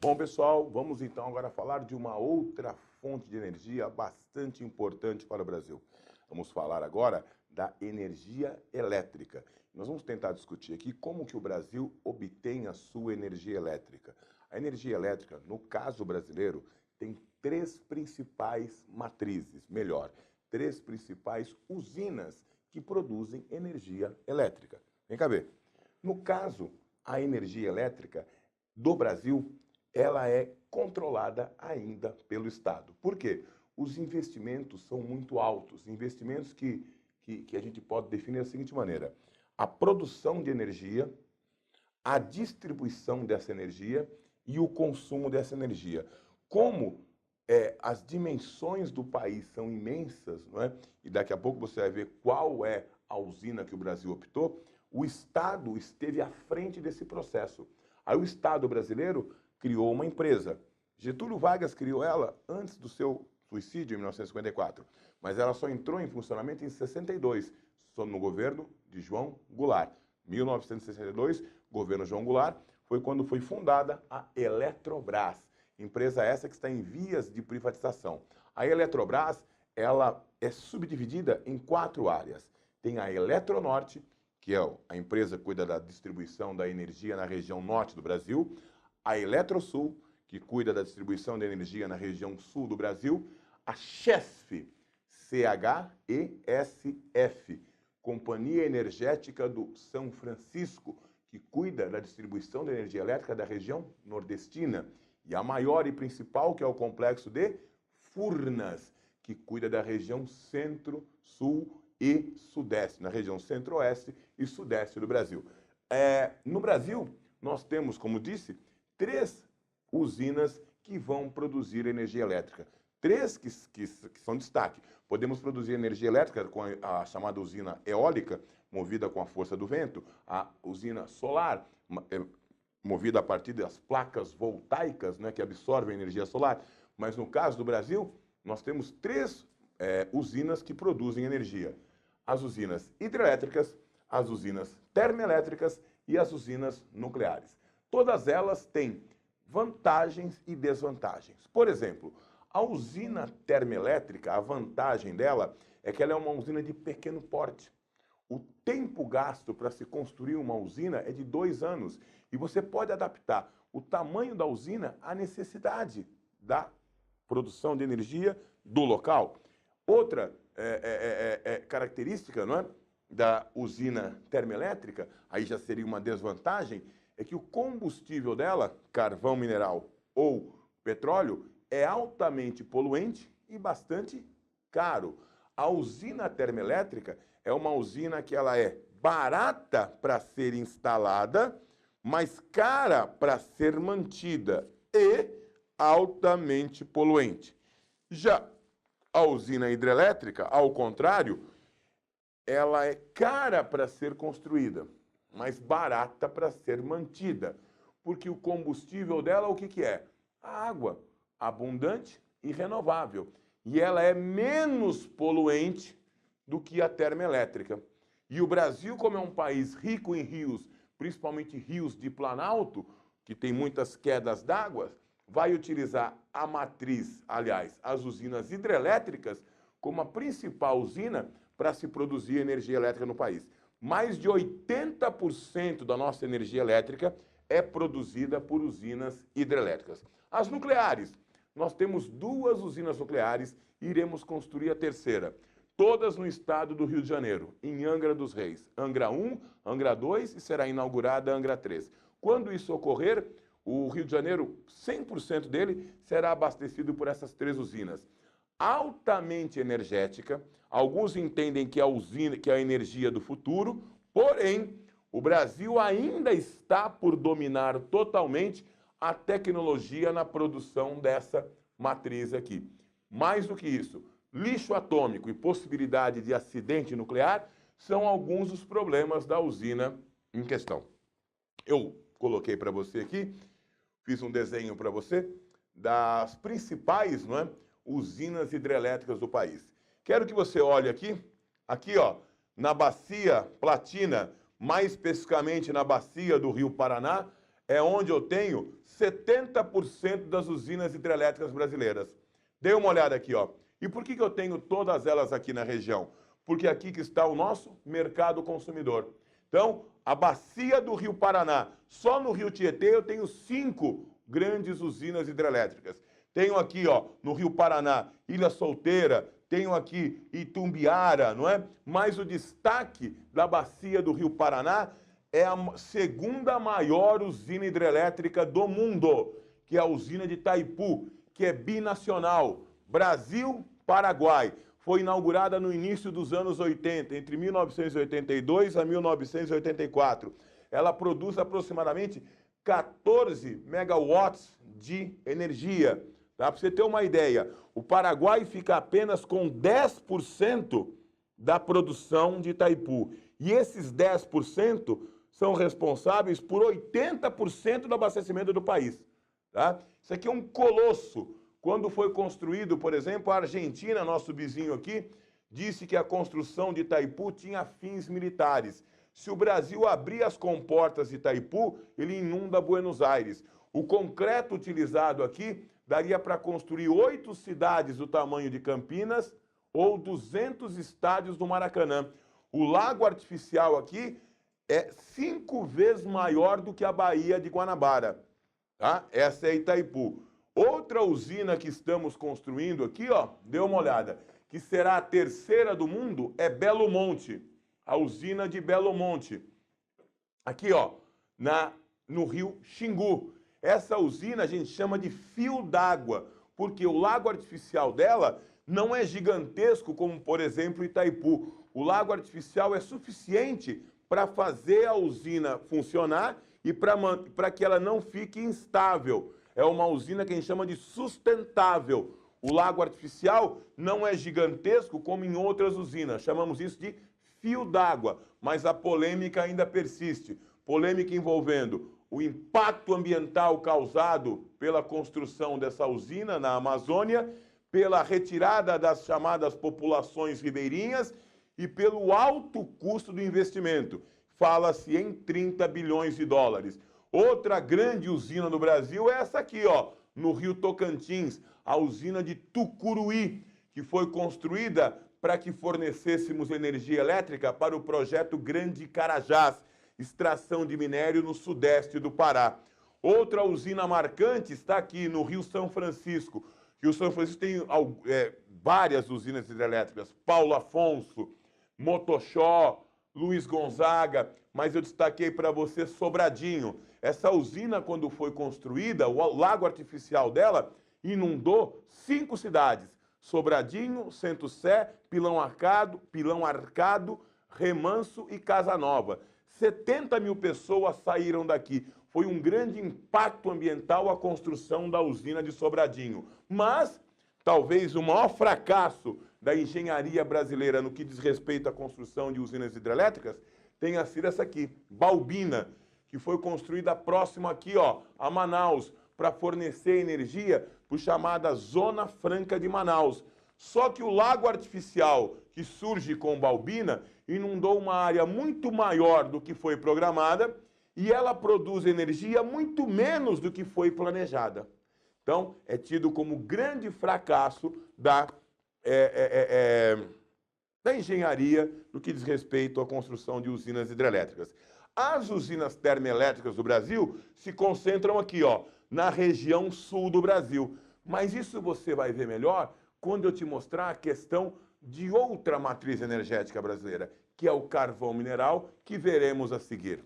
Bom, pessoal, vamos então agora falar de uma outra fonte de energia bastante importante para o Brasil. Vamos falar agora da energia elétrica. Nós vamos tentar discutir aqui como que o Brasil obtém a sua energia elétrica. A energia elétrica, no caso brasileiro, tem três principais matrizes, três principais usinas que produzem energia elétrica. Vem cá ver. No caso, a energia elétrica do Brasil, ela é controlada ainda pelo Estado. Por quê? Os investimentos são muito altos, investimentos que a gente pode definir da seguinte maneira: a produção de energia, a distribuição dessa energia e o consumo dessa energia. Como as dimensões do país são imensas, não é? E daqui a pouco você vai ver qual é a usina que o Brasil optou, o Estado esteve à frente desse processo. Aí o Estado brasileiro criou uma empresa. Getúlio Vargas criou ela antes do seu suicídio, em 1954, mas ela só entrou em funcionamento em 62, no governo de João Goulart. 1962, governo João Goulart, foi quando foi fundada a Eletrobras, empresa essa que está em vias de privatização. A Eletrobras, ela é subdividida em 4 áreas. Tem a Eletronorte, que é a empresa que cuida da distribuição da energia na região norte do Brasil, a Eletrosul, que cuida da distribuição da energia na região sul do Brasil, a CHESF, C-H-E-S-F, Companhia Energética do São Francisco, que cuida da distribuição da energia elétrica da região nordestina, e a maior e principal, que é o complexo de Furnas, que cuida da região centro, sul e sudeste, na região centro-oeste e sudeste do Brasil. No Brasil, nós temos, como disse, 3 usinas que vão produzir energia elétrica. 3 que são destaque. Podemos produzir energia elétrica com a chamada usina eólica, movida com a força do vento, a usina solar, movida a partir das placas voltaicas, né, que absorvem energia solar. Mas no caso do Brasil, nós temos 3 usinas que produzem energia. As usinas hidrelétricas, as usinas termoelétricas e as usinas nucleares. Todas elas têm vantagens e desvantagens. Por exemplo, a usina termoelétrica, a vantagem dela é que ela é uma usina de pequeno porte. O tempo gasto para se construir uma usina é de 2 anos e você pode adaptar o tamanho da usina à necessidade da produção de energia do local. Outra característica, não é, da usina termoelétrica, aí já seria uma desvantagem, é que o combustível dela, carvão mineral ou petróleo, é altamente poluente e bastante caro. A usina termoelétrica é uma usina que ela é barata para ser instalada, mas cara para ser mantida e altamente poluente. Já a usina hidrelétrica, ao contrário, ela é cara para ser construída, mas barata para ser mantida, porque o combustível dela, o que é? A água, abundante e renovável. E ela é menos poluente do que a termoelétrica. E o Brasil, como é um país rico em rios, principalmente rios de planalto, que tem muitas quedas d'água, vai utilizar a matriz, aliás, as usinas hidrelétricas, como a principal usina para se produzir energia elétrica no país. Mais de 80% da nossa energia elétrica é produzida por usinas hidrelétricas. As nucleares, nós temos 2 usinas nucleares e iremos construir a terceira. Todas no estado do Rio de Janeiro, em Angra dos Reis. Angra 1, Angra 2 e será inaugurada a Angra 3. Quando isso ocorrer, o Rio de Janeiro, 100% dele, será abastecido por essas 3 usinas. Altamente energética, alguns entendem que é a energia do futuro, porém, o Brasil ainda está por dominar totalmente a tecnologia na produção dessa matriz aqui. Mais do que isso, lixo atômico e possibilidade de acidente nuclear são alguns dos problemas da usina em questão. Eu coloquei para você aqui, fiz um desenho para você, das principais, não é, usinas hidrelétricas do país. Quero que você olhe aqui, ó, na Bacia Platina, mais especificamente na bacia do Rio Paraná, é onde eu tenho 70% das usinas hidrelétricas brasileiras. Dê uma olhada aqui, ó. E por que eu tenho todas elas aqui na região? Porque aqui que está o nosso mercado consumidor. Então, a bacia do Rio Paraná, só no Rio Tietê eu tenho 5 grandes usinas hidrelétricas. Tenho aqui, ó, no Rio Paraná, Ilha Solteira, tenho aqui Itumbiara, não é? Mas o destaque da bacia do Rio Paraná é a segunda maior usina hidrelétrica do mundo, que é a usina de Itaipu, que é binacional, Brasil-Paraguai. Foi inaugurada no início dos anos 80, entre 1982 a 1984. Ela produz aproximadamente 14 megawatts de energia. Tá? Para você ter uma ideia, o Paraguai fica apenas com 10% da produção de Itaipu. E esses 10% são responsáveis por 80% do abastecimento do país. Tá? Isso aqui é um colosso. Quando foi construído, por exemplo, a Argentina, nosso vizinho aqui, disse que a construção de Itaipu tinha fins militares. Se o Brasil abrir as comportas de Itaipu, ele inunda Buenos Aires. O concreto utilizado aqui daria para construir 8 cidades do tamanho de Campinas ou 200 estádios do Maracanã. O lago artificial aqui é 5 vezes maior do que a Baía de Guanabara. Tá? Essa é Itaipu. Outra usina que estamos construindo aqui, ó, dê uma olhada, que será a terceira do mundo, é Belo Monte, a usina de Belo Monte. Aqui, ó, no rio Xingu. Essa usina a gente chama de fio d'água, porque o lago artificial dela não é gigantesco como, por exemplo, Itaipu. O lago artificial é suficiente para fazer a usina funcionar e para que ela não fique instável. É uma usina que a gente chama de sustentável. O lago artificial não é gigantesco como em outras usinas. Chamamos isso de fio d'água, mas a polêmica ainda persiste. Polêmica envolvendo o impacto ambiental causado pela construção dessa usina na Amazônia, pela retirada das chamadas populações ribeirinhas e pelo alto custo do investimento. Fala-se em 30 bilhões de dólares. Outra grande usina no Brasil é essa aqui, ó, no Rio Tocantins, a usina de Tucuruí, que foi construída para que fornecêssemos energia elétrica para o projeto Grande Carajás, extração de minério no sudeste do Pará. Outra usina marcante está aqui no Rio São Francisco, que o São Francisco tem várias usinas hidrelétricas, Paulo Afonso, Motoxó, Luiz Gonzaga, mas eu destaquei para você Sobradinho. Essa usina, quando foi construída, o lago artificial dela inundou 5 cidades. Sobradinho, Centro Sé, Pilão Arcado, Remanso e Casa Nova. 70 mil pessoas saíram daqui. Foi um grande impacto ambiental a construção da usina de Sobradinho. Mas, talvez o maior fracasso da engenharia brasileira no que diz respeito à construção de usinas hidrelétricas tenha sido essa aqui, Balbina, que foi construída próximo aqui, ó, a Manaus, para fornecer energia para a chamada Zona Franca de Manaus. Só que o lago artificial que surge com Balbina inundou uma área muito maior do que foi programada e ela produz energia muito menos do que foi planejada. Então, é tido como grande fracasso da engenharia no que diz respeito à construção de usinas hidrelétricas. As usinas termoelétricas do Brasil se concentram aqui, ó, na região sul do Brasil. Mas isso você vai ver melhor quando eu te mostrar a questão de outra matriz energética brasileira, que é o carvão mineral, que veremos a seguir.